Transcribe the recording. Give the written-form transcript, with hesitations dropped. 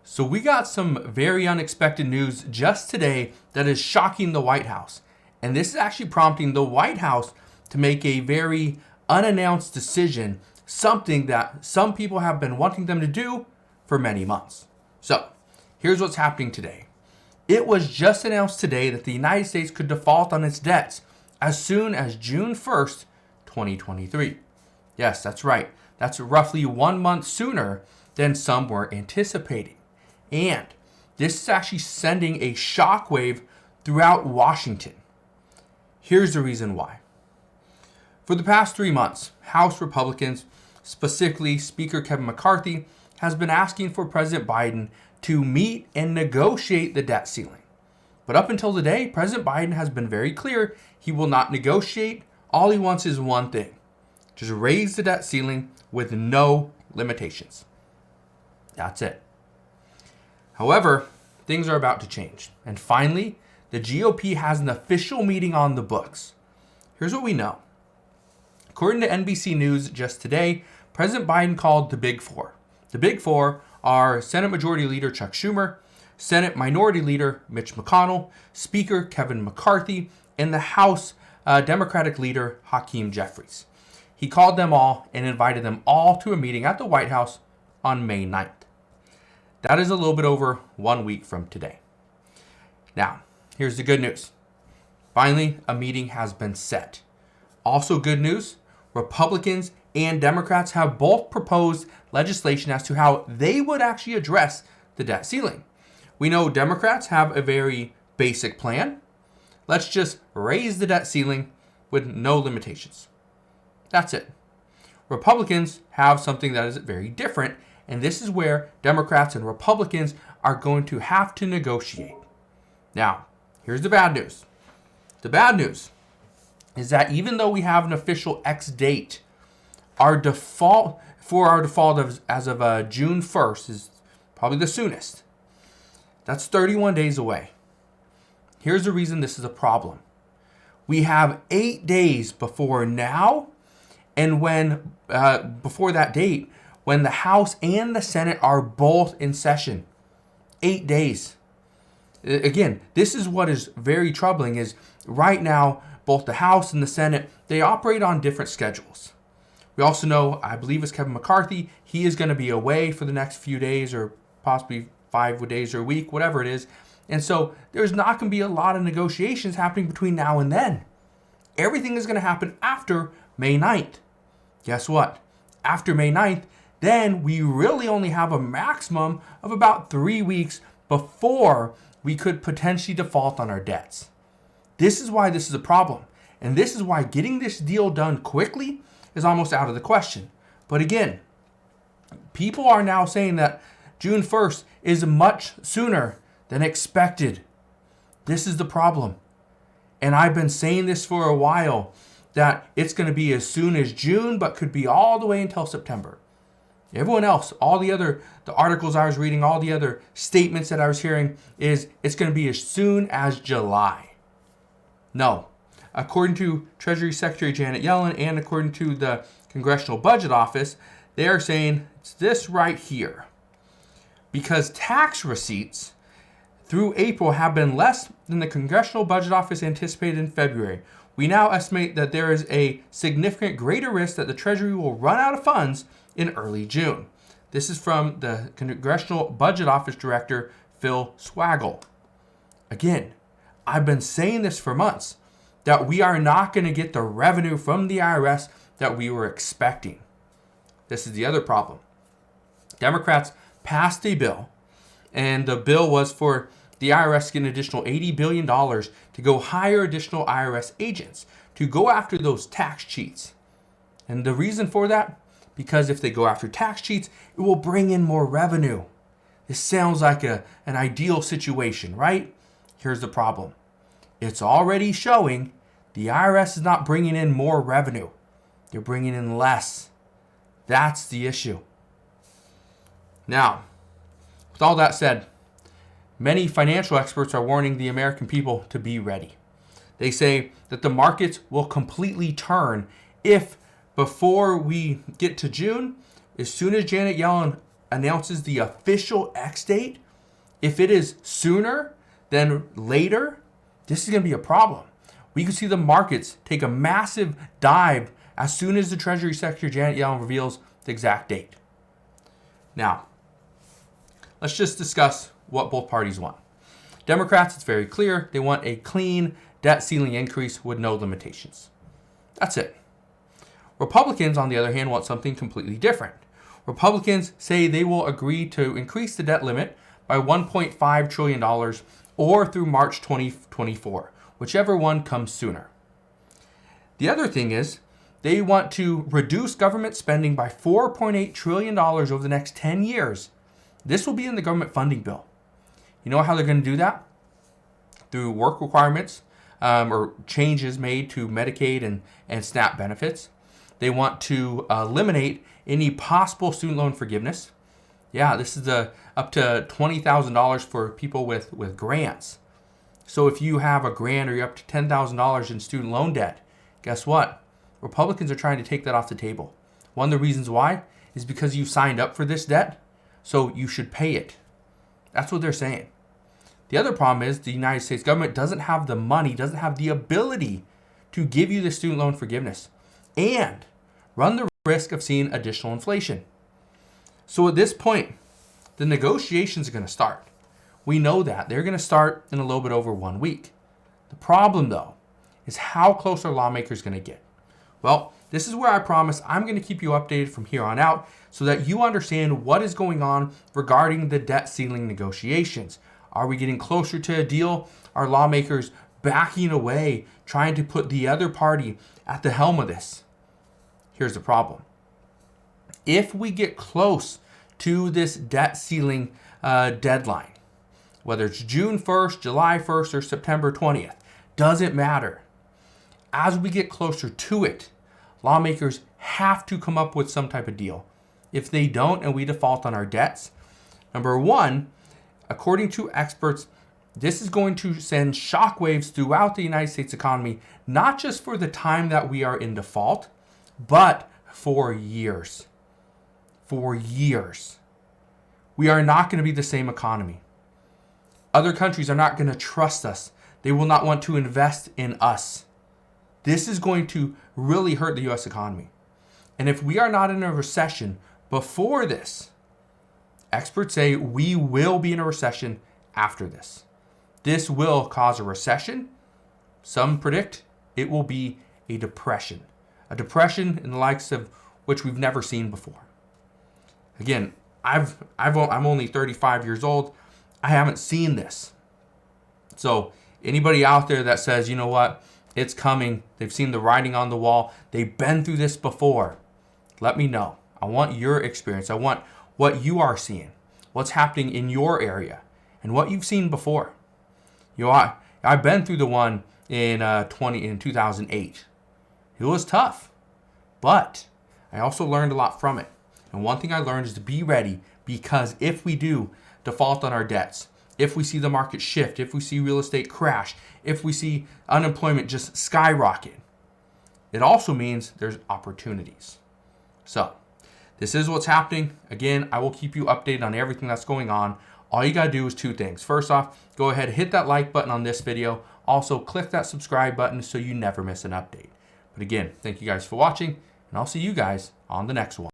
So we got some very unexpected news just today that is shocking the White House. And this is actually prompting the White House to make a very unannounced decision, something that some people have been wanting them to do for many months. So here's what's happening today. It was just announced today that the United States could default on its debts as soon as June 1st, 2023. Yes, that's right. That's roughly 1 month sooner than some were anticipating. And this is actually sending a shockwave throughout Washington. Here's the reason why. For the past 3 months, House Republicans, specifically Speaker Kevin McCarthy, has been asking for President Biden to meet and negotiate the debt ceiling. But up until today, President Biden has been very clear he will not negotiate. All he wants is one thing: just raise the debt ceiling with no limitations. That's it. However, things are about to change. And finally, the GOP has an official meeting on the books. Here's what we know. According to NBC News just today, President Biden called the Big Four. The Big Four are Senate Majority Leader Chuck Schumer, Senate Minority Leader Mitch McConnell, Speaker Kevin McCarthy, and the House Democratic Leader Hakeem Jeffries. He called them all and invited them all to a meeting at the White House on May 9th. That is a little bit over 1 week from today. Now, here's the good news. Finally, a meeting has been set. Also good news, Republicans and Democrats have both proposed legislation as to how they would actually address the debt ceiling. We know Democrats have a very basic plan. Let's just raise the debt ceiling with no limitations. That's it. Republicans have something that is very different, and this is where Democrats and Republicans are going to have to negotiate. Now, here's the bad news. The bad news is that even though we have an official X date, our default as of June 1st is probably the soonest. That's 31 days away. Here's the reason this is a problem. We have 8 days before now, and before that date, when the House and the Senate are both in session. 8 days. Again, this is what is very troubling is right now, both the House and the Senate, they operate on different schedules. We also know, I believe it's Kevin McCarthy, he is going to be away for the next few days or possibly 5 days or a week, whatever it is. And so there's not going to be a lot of negotiations happening between now and then. Everything is going to happen after May 9th. Guess what? After May 9th, then we really only have a maximum of about 3 weeks before we could potentially default on our debts. This is why this is a problem. And this is why getting this deal done quickly is almost out of the question. But again, people are now saying that June 1st is much sooner than expected. This is the problem. And I've been saying this for a while, that it's going to be as soon as June, but could be all the way until September. Everyone else, the articles I was reading, all the other statements that I was hearing is it's going to be as soon as July. No. According to Treasury Secretary Janet Yellen and according to the Congressional Budget Office, they are saying it's this right here. Because tax receipts through April have been less than the Congressional Budget Office anticipated in February. We now estimate that there is a significant greater risk that the Treasury will run out of funds in early June. This is from the Congressional Budget Office Director, Phil Swaggle. Again, I've been saying this for months, that we are not going to get the revenue from the IRS that we were expecting. This is the other problem. Democrats passed a bill, and the bill was for the IRS to get an additional $80 billion to go hire additional IRS agents to go after those tax cheats. And the reason for that? Because if they go after tax cheats, it will bring in more revenue. This sounds like an ideal situation, right? Here's the problem. It's already showing the IRS is not bringing in more revenue. They're bringing in less. That's the issue. Now, with all that said, many financial experts are warning the American people to be ready. They say that the markets will completely turn if before we get to June, as soon as Janet Yellen announces the official X date, if it is sooner than later, this is going to be a problem. We could see the markets take a massive dive as soon as the Treasury Secretary Janet Yellen reveals the exact date. Now, let's just discuss what both parties want. Democrats, it's very clear. They want a clean debt ceiling increase with no limitations. That's it. Republicans, on the other hand, want something completely different. Republicans say they will agree to increase the debt limit by $1.5 trillion or through March 2024, whichever one comes sooner. The other thing is they want to reduce government spending by $4.8 trillion over the next 10 years. This will be in the government funding bill. You know how they're going to do that? Through work requirements or changes made to Medicaid and SNAP benefits. They want to eliminate any possible student loan forgiveness. Yeah, this is up to $20,000 for people with grants. So if you have a grant or you're up to $10,000 in student loan debt, guess what? Republicans are trying to take that off the table. One of the reasons why is because you signed up for this debt, so you should pay it. That's what they're saying. The other problem is the United States government doesn't have the money, doesn't have the ability to give you the student loan forgiveness and run the risk of seeing additional inflation. So at this point, the negotiations are going to start. We know that. They're going to start in a little bit over 1 week. The problem, though, is how close are lawmakers going to get? Well, this is where I promise I'm going to keep you updated from here on out so that you understand what is going on regarding the debt ceiling negotiations. Are we getting closer to a deal? Are lawmakers backing away, trying to put the other party at the helm of this? Here's the problem. If we get close to this debt ceiling deadline, whether it's June 1st, July 1st, or September 20th, doesn't matter. As we get closer to it, lawmakers have to come up with some type of deal. If they don't and we default on our debts, number one, according to experts, this is going to send shockwaves throughout the United States economy, not just for the time that we are in default, but for years. For years. We are not going to be the same economy. Other countries are not going to trust us. They will not want to invest in us. This is going to really hurt the U.S. economy. And if we are not in a recession before this, experts say we will be in a recession after this. This will cause a recession. Some predict it will be a depression. A depression in the likes of which we've never seen before. Again, I'm only 35 years old. I haven't seen this. So anybody out there that says, you know what, it's coming, they've seen the writing on the wall, they've been through this before, let me know. I want your experience. I want what you are seeing, what's happening in your area, and what you've seen before. You know, I've been through the one in 2008. It was tough, but I also learned a lot from it. And one thing I learned is to be ready, because if we do default on our debts, if we see the market shift, if we see real estate crash, if we see unemployment just skyrocket, it also means there's opportunities. So this is what's happening. Again, I will keep you updated on everything that's going on. All you got to do is two things. First off, go ahead, hit that like button on this video. Also, click that subscribe button so you never miss an update. But again, thank you guys for watching, and I'll see you guys on the next one.